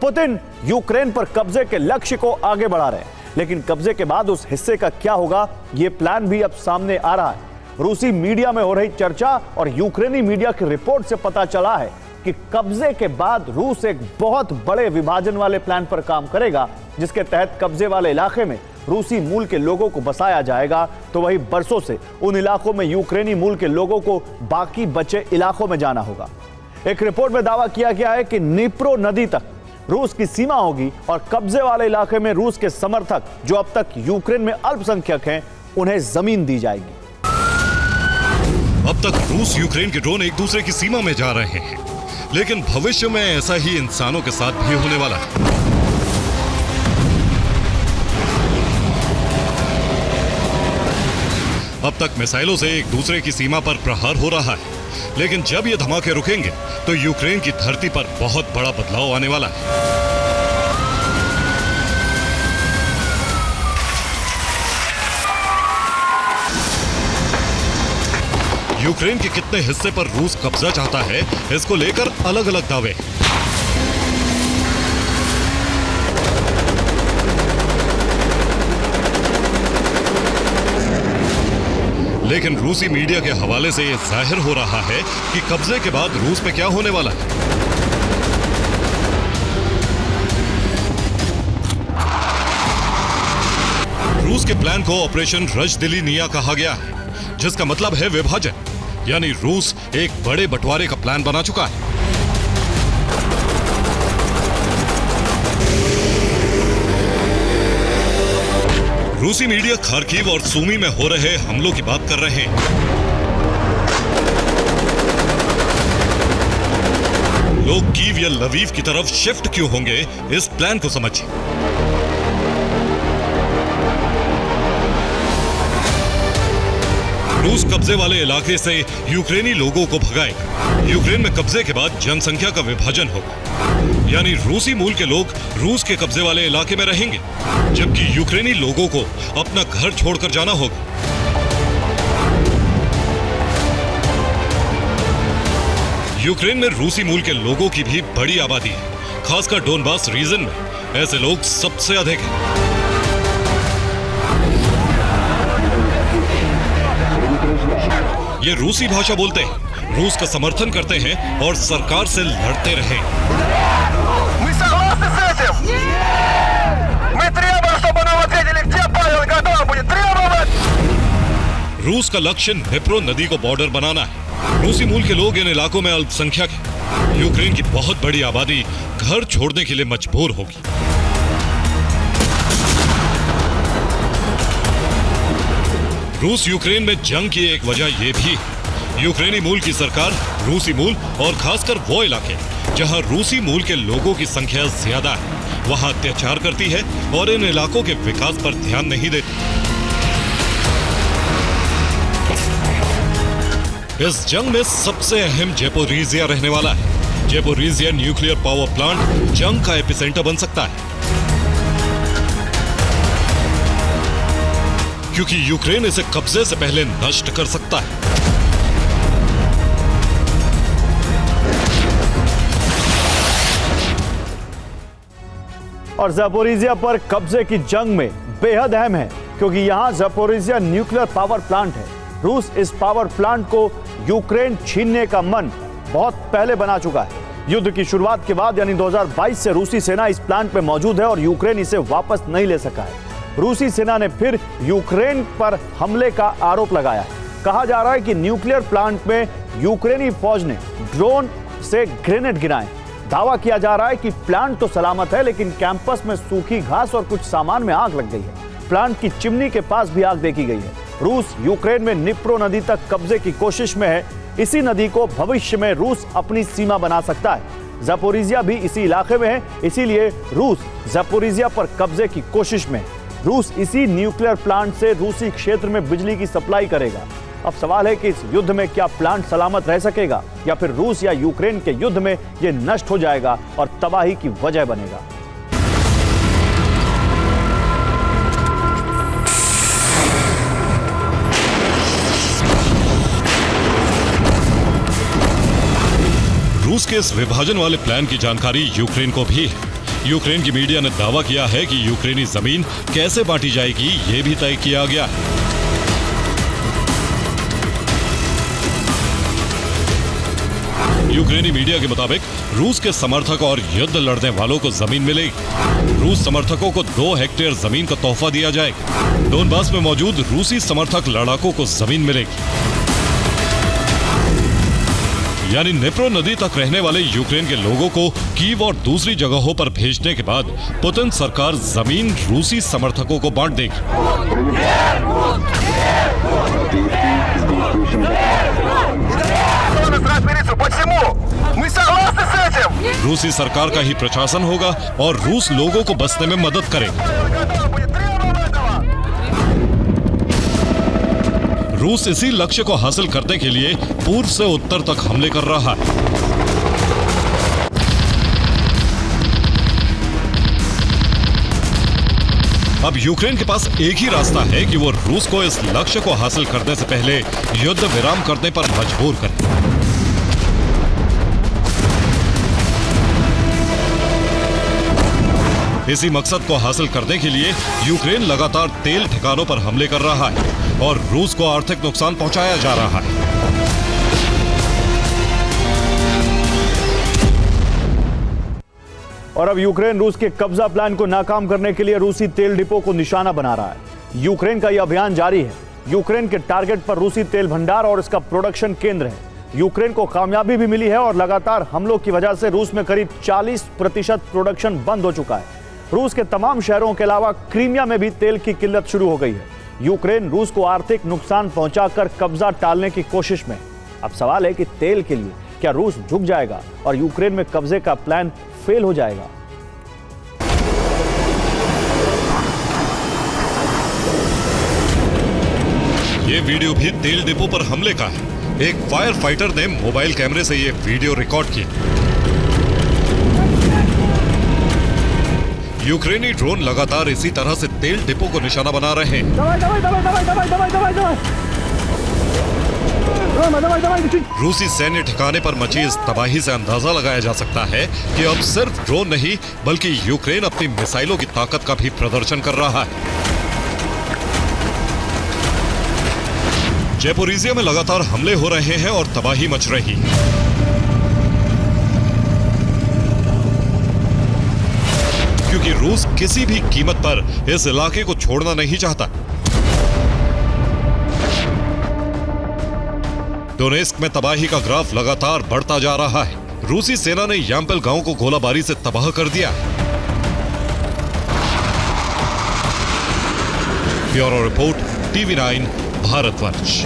Putin Ukraine पर कब्जे के लक्ष्य को आगे बढ़ा रहे हैं, लेकिन कब्जे के बाद उस हिस्से का क्या होगा, यह प्लान भी अब सामने आ रहा है। रूसी मीडिया में हो रही चर्चा और यूक्रेनी मीडिया की रिपोर्ट से पता चला है कि कब्जे के बाद रूस एक बहुत बड़े विभाजन वाले प्लान पर काम करेगा, जिसके तहत कब्जे वाले इलाके में रूसी मूल के लोगों को बसाया जाएगा, तो वही बरसों से उन इलाकों में यूक्रेनी मूल के लोगों को बाकी बचे इलाकों में जाना होगा। एक रिपोर्ट में दावा किया गया है कि नीप्रो नदी तक रूस की सीमा होगी और कब्जे वाले इलाके में रूस के समर्थक जो अब तक यूक्रेन में अल्पसंख्यक हैं, उन्हें जमीन दी जाएगी। अब तक रूस यूक्रेन के ड्रोन एक दूसरे की सीमा में जा रहे हैं, लेकिन भविष्य में ऐसा ही इंसानों के साथ भी होने वाला है। अब तक मिसाइलों से एक दूसरे की सीमा पर प्रहार हो रहा है, लेकिन जब ये धमाके रुकेंगे तो यूक्रेन की धरती पर बहुत बड़ा बदलाव आने वाला है। यूक्रेन के कितने हिस्से पर रूस कब्जा चाहता है, इसको लेकर अलग अलग दावे हैं। लेकिन रूसी मीडिया के हवाले से यह जाहिर हो रहा है कि कब्जे के बाद रूस पे क्या होने वाला है। रूस के प्लान को ऑपरेशन रजदिलिनिया कहा गया है, जिसका मतलब है विभाजन, यानी रूस एक बड़े बंटवारे का प्लान बना चुका है। रूसी मीडिया खार्किव और सूमी में हो रहे हमलों की बात कर रहे हैं। लोग कीव या लवीव की तरफ शिफ्ट क्यों होंगे, इस प्लान को समझिए। रूस कब्जे वाले इलाके से यूक्रेनी लोगों को भगाएगा। यूक्रेन में कब्जे के बाद जनसंख्या का विभाजन होगा, यानी रूसी मूल के लोग रूस के कब्जे वाले इलाके में रहेंगे, जबकि यूक्रेनी लोगों को अपना घर छोड़कर जाना होगा। यूक्रेन में रूसी मूल के लोगों की भी बड़ी आबादी है, खासकर डोनबास रीजन में ऐसे लोग सबसे अधिक हैं। ये रूसी भाषा बोलते हैं, रूस का समर्थन करते हैं और सरकार से लड़ते रहे। रूस का लक्ष्य नीप्रो नदी को बॉर्डर बनाना है। रूसी मूल के लोग इन इलाकों में अल्पसंख्यक हैं। यूक्रेन की बहुत बड़ी आबादी घर छोड़ने के लिए मजबूर होगी। रूस यूक्रेन में जंग की एक वजह यह भी है, यूक्रेनी मूल की सरकार रूसी मूल और खासकर वो इलाके जहां रूसी मूल के लोगों की संख्या ज्यादा है, वहां अत्याचार करती है और इन इलाकों के विकास पर ध्यान नहीं देती। इस जंग में सबसे अहम ज़ैपोरिज़िया रहने वाला है। ज़ैपोरिज़िया न्यूक्लियर पावर प्लांट जंग का एपिसेंटर बन सकता है, क्योंकि यूक्रेन इसे कब्जे से पहले नष्ट कर सकता है। और ज़ैपोरिज़िया पर कब्जे की जंग में बेहद अहम है, क्योंकि यहां ज़ैपोरिज़िया न्यूक्लियर पावर प्लांट है। रूस इस पावर प्लांट को यूक्रेन छीनने का मन बहुत पहले बना चुका है। युद्ध की शुरुआत के बाद यानी 2022 से रूसी सेना इस प्लांट में मौजूद है और यूक्रेन इसे वापस नहीं ले सका है। रूसी सेना ने फिर यूक्रेन पर हमले का आरोप लगाया है। कहा जा रहा है कि न्यूक्लियर प्लांट में यूक्रेनी फौज ने ड्रोन से ग्रेनेड गिराए। दावा किया जा रहा है कि प्लांट तो सलामत है, लेकिन कैंपस में सूखी घास और कुछ सामान में आग लग गई है। प्लांट की चिमनी के पास भी आग देखी गई है। रूस यूक्रेन में नीप्रो नदी तक कब्जे की कोशिश में है। इसी नदी को भविष्य में रूस अपनी सीमा बना सकता है। ज़ैपोरिज़िया भी इसी इलाके में है, इसीलिए रूस ज़ैपोरिज़िया पर कब्जे की कोशिश में है। रूस इसी न्यूक्लियर प्लांट से रूसी क्षेत्र में बिजली की सप्लाई करेगा। अब सवाल है कि इस युद्ध में क्या प्लांट सलामत रह सकेगा या फिर रूस या यूक्रेन के युद्ध में यह नष्ट हो जाएगा और तबाही की वजह बनेगा। रूस के इस विभाजन वाले प्लान की जानकारी यूक्रेन को भी है। यूक्रेन की मीडिया ने दावा किया है कि यूक्रेनी जमीन कैसे बांटी जाएगी ये भी तय किया गया है। यूक्रेनी मीडिया के मुताबिक रूस के समर्थक और युद्ध लड़ने वालों को जमीन मिलेगी। रूस समर्थकों को 2 हेक्टेयर जमीन का तोहफा दिया जाएगा। डोनबास में मौजूद रूसी समर्थक लड़ाकों को जमीन मिलेगी। यानी निप्रो नदी तक रहने वाले यूक्रेन के लोगों को कीव और दूसरी जगहों पर भेजने के बाद पुतिन सरकार जमीन रूसी समर्थकों को बांट देगी। रूसी सरकार का ही प्रशासन होगा और रूस लोगों को बसने में मदद करेगा। रूस इसी लक्ष्य को हासिल करने के लिए पूर्व से उत्तर तक हमले कर रहा है। अब यूक्रेन के पास एक ही रास्ता है कि वो रूस को इस लक्ष्य को हासिल करने से पहले युद्ध विराम करने पर मजबूर करे। इसी मकसद को हासिल करने के लिए यूक्रेन लगातार तेल ठिकानों पर हमले कर रहा है और रूस को आर्थिक नुकसान पहुंचाया जा रहा है। और अब यूक्रेन रूस के कब्जा प्लान को नाकाम करने के लिए रूसी तेल डिपो को निशाना बना रहा है। यूक्रेन का यह अभियान जारी है। यूक्रेन के टारगेट पर रूसी तेल भंडार और इसका प्रोडक्शन केंद्र है। यूक्रेन को कामयाबी भी मिली है और लगातार हमलों की वजह से रूस में करीब 40% प्रोडक्शन बंद हो चुका है। रूस के तमाम शहरों के अलावा क्रीमिया में भी तेल की किल्लत शुरू हो गई है। यूक्रेन रूस को आर्थिक नुकसान पहुंचाकर कब्जा टालने की कोशिश में। अब सवाल है कि तेल के लिए क्या रूस झुक जाएगा और यूक्रेन में कब्जे का प्लान फेल हो जाएगा? ये वीडियो भी तेल डिपो पर हमले का है। एक फायर फाइटर ने मोबाइल कैमरे से ये वीडियो रिकॉर्ड किया। यूक्रेनी ड्रोन लगातार इसी तरह से तेल डिपो को निशाना बना रहे हैं। रूसी सैन्य ठिकाने पर मची इस तबाही से अंदाजा लगाया जा सकता है कि अब सिर्फ ड्रोन नहीं बल्कि यूक्रेन अपनी मिसाइलों की ताकत का भी प्रदर्शन कर रहा है। ज़ैपोरिज़िया में लगातार हमले हो रहे हैं और तबाही मच रही है। क्योंकि रूस किसी भी कीमत पर इस इलाके को छोड़ना नहीं चाहता। डोनेस्क में तबाही का ग्राफ लगातार बढ़ता जा रहा है। रूसी सेना ने याम्पेल गांव को गोलाबारी से तबाह कर दिया। Bureau report, TV9 Bharatvarsh.